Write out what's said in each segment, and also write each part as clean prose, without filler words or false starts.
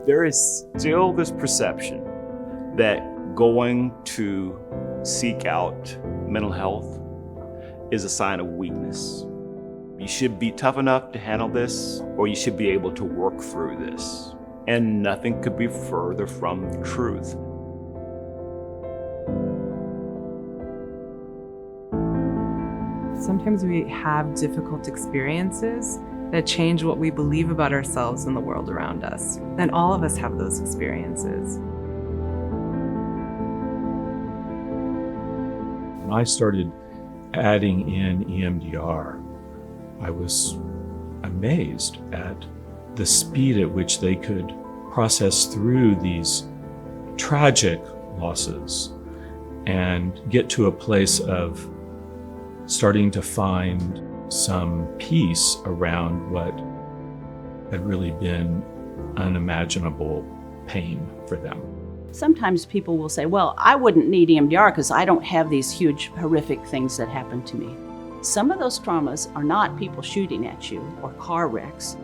There is still this perception that going to seek out mental health is a sign of weakness. You should be tough enough to handle this, or you should be able to work through this. And nothing could be further from the truth. Sometimes we have difficult experiences that change what we believe about ourselves and the world around us. And all of us have those experiences. When I started adding in EMDR, I was amazed at the speed at which they could process through these tragic losses and get to a place of starting to find some peace around what had really been unimaginable pain for them. Sometimes people will say, well, I wouldn't need EMDR because I don't have these huge, horrific things that happen to me. Some of those traumas are not people shooting at you or car wrecks.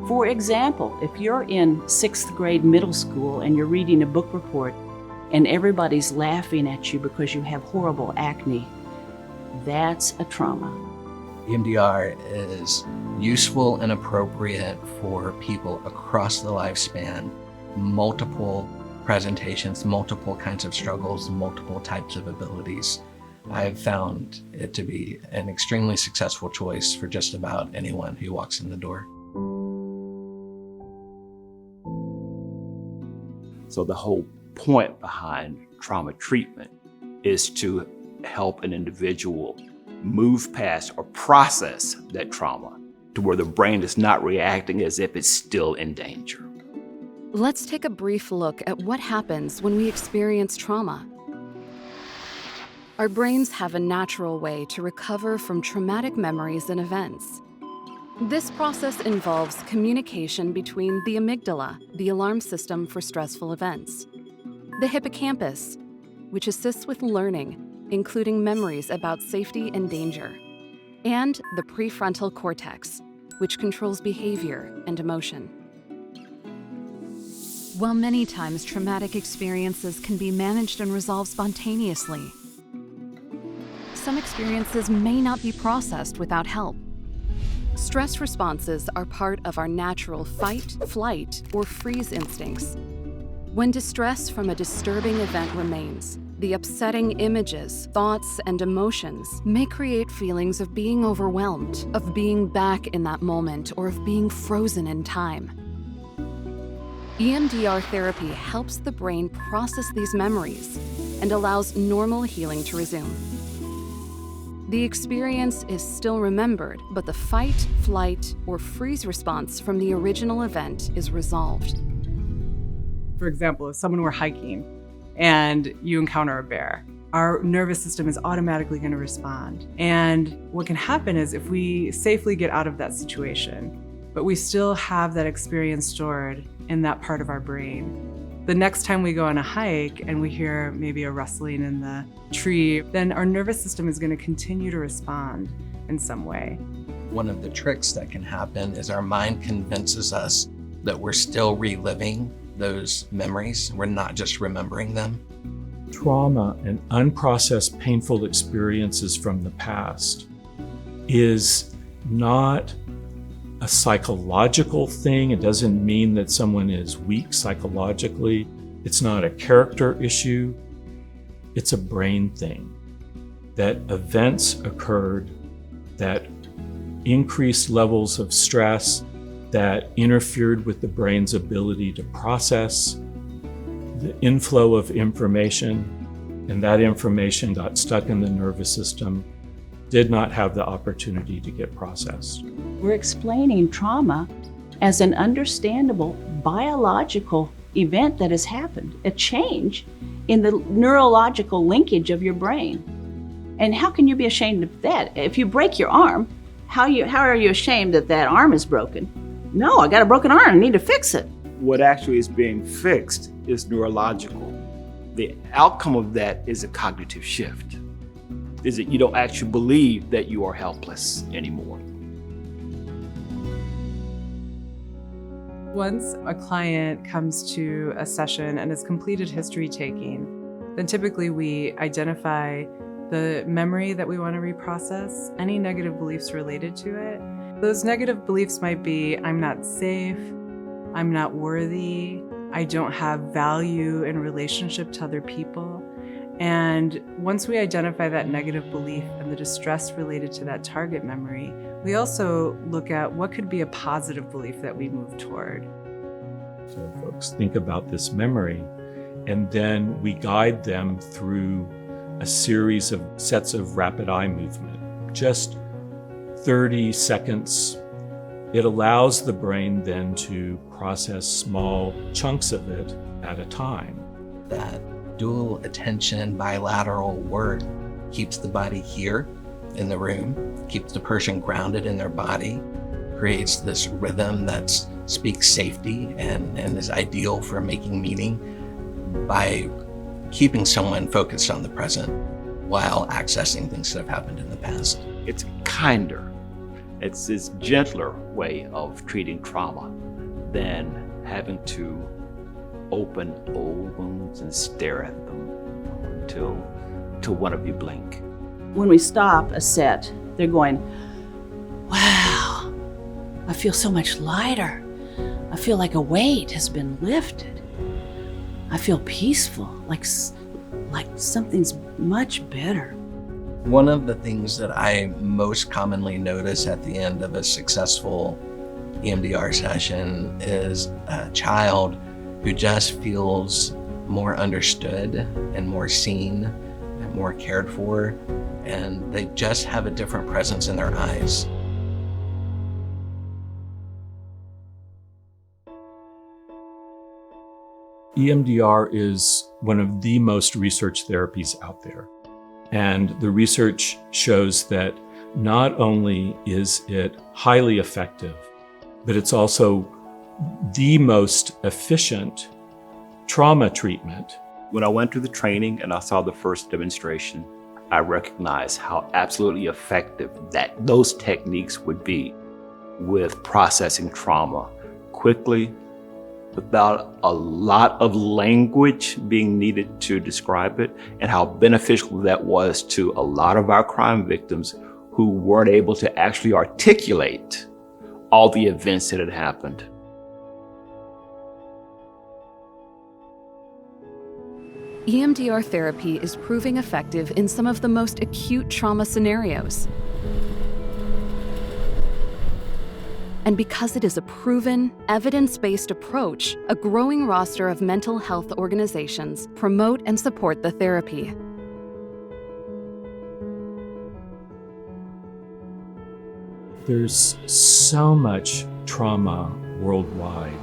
For example, if you're in 6th grade middle school and you're reading a book report and everybody's laughing at you because you have horrible acne, that's a trauma. EMDR is useful and appropriate for people across the lifespan, multiple presentations, multiple kinds of struggles, multiple types of abilities. I've found it to be an extremely successful choice for just about anyone who walks in the door. So the whole point behind trauma treatment is to help an individual move past or process that trauma to where the brain is not reacting as if it's still in danger. Let's take a brief look at what happens when we experience trauma. Our brains have a natural way to recover from traumatic memories and events. This process involves communication between the amygdala, the alarm system for stressful events, the hippocampus, which assists with learning, including memories about safety and danger, and the prefrontal cortex, which controls behavior and emotion. While many times traumatic experiences can be managed and resolved spontaneously, some experiences may not be processed without help. Stress responses are part of our natural fight, flight, or freeze instincts. When distress from a disturbing event remains, the upsetting images, thoughts, and emotions may create feelings of being overwhelmed, of being back in that moment, or of being frozen in time. EMDR therapy helps the brain process these memories and allows normal healing to resume. The experience is still remembered, but the fight, flight, or freeze response from the original event is resolved. For example, if someone were hiking and you encounter a bear, our nervous system is automatically going to respond. And what can happen is if we safely get out of that situation, but we still have that experience stored in that part of our brain, the next time we go on a hike and we hear maybe a rustling in the tree, then our nervous system is going to continue to respond in some way. One of the tricks that can happen is our mind convinces us that we're still reliving those memories. We're not just remembering them. Trauma and unprocessed painful experiences from the past is not a psychological thing. It doesn't mean that someone is weak psychologically. It's not a character issue. It's a brain thing. That events occurred that increased levels of stress, that interfered with the brain's ability to process the inflow of information, and that information got stuck in the nervous system, did not have the opportunity to get processed. We're explaining trauma as an understandable biological event that has happened, a change in the neurological linkage of your brain. And how can you be ashamed of that? If you break your arm, how are you ashamed that that arm is broken? No, I got a broken arm, I need to fix it. What actually is being fixed is neurological. The outcome of that is a cognitive shift. Is that you don't actually believe that you are helpless anymore. Once a client comes to a session and has completed history taking, then typically we identify the memory that we want to reprocess, any negative beliefs related to it. Those negative beliefs might be, I'm not safe, I'm not worthy, I don't have value in relationship to other people. And once we identify that negative belief and the distress related to that target memory, we also look at what could be a positive belief that we move toward. So folks think about this memory, and then we guide them through a series of sets of rapid eye movement, just 30 seconds. It allows the brain then to process small chunks of it at a time. That dual attention, bilateral work keeps the body here in the room, keeps the person grounded in their body, creates this rhythm that speaks safety and is ideal for making meaning by keeping someone focused on the present while accessing things that have happened in the past. It's kinder. It's this gentler way of treating trauma than having to open old wounds and stare at them until one of you blink. When we stop a set, they're going, wow, I feel so much lighter. I feel like a weight has been lifted. I feel peaceful, like something's much better. One of the things that I most commonly notice at the end of a successful EMDR session is a child who just feels more understood and more seen and more cared for, and they just have a different presence in their eyes. EMDR is one of the most researched therapies out there. And the research shows that not only is it highly effective, but it's also the most efficient trauma treatment. When I went through the training and I saw the first demonstration, I recognized how absolutely effective those techniques would be with processing trauma quickly, without a lot of language being needed to describe it, and how beneficial that was to a lot of our crime victims who weren't able to actually articulate all the events that had happened. EMDR therapy is proving effective in some of the most acute trauma scenarios. And because it is a proven, evidence-based approach, a growing roster of mental health organizations promote and support the therapy. There's so much trauma worldwide.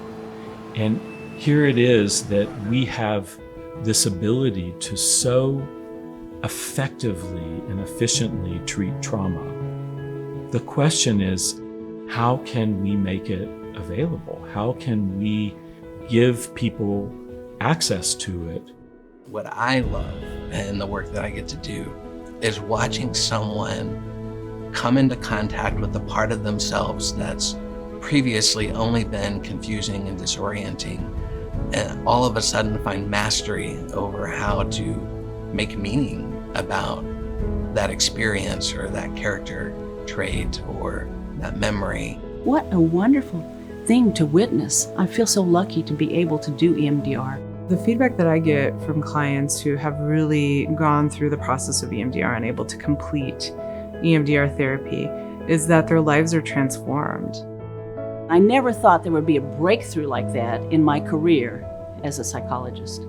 And here it is that we have this ability to so effectively and efficiently treat trauma. The question is, how can we make it available? How can we give people access to it? What I love and the work that I get to do is watching someone come into contact with a part of themselves that's previously only been confusing and disorienting, and all of a sudden find mastery over how to make meaning about that experience or that character trait or that memory. What a wonderful thing to witness. I feel so lucky to be able to do EMDR. The feedback that I get from clients who have really gone through the process of EMDR and able to complete EMDR therapy is that their lives are transformed. I never thought there would be a breakthrough like that in my career as a psychologist.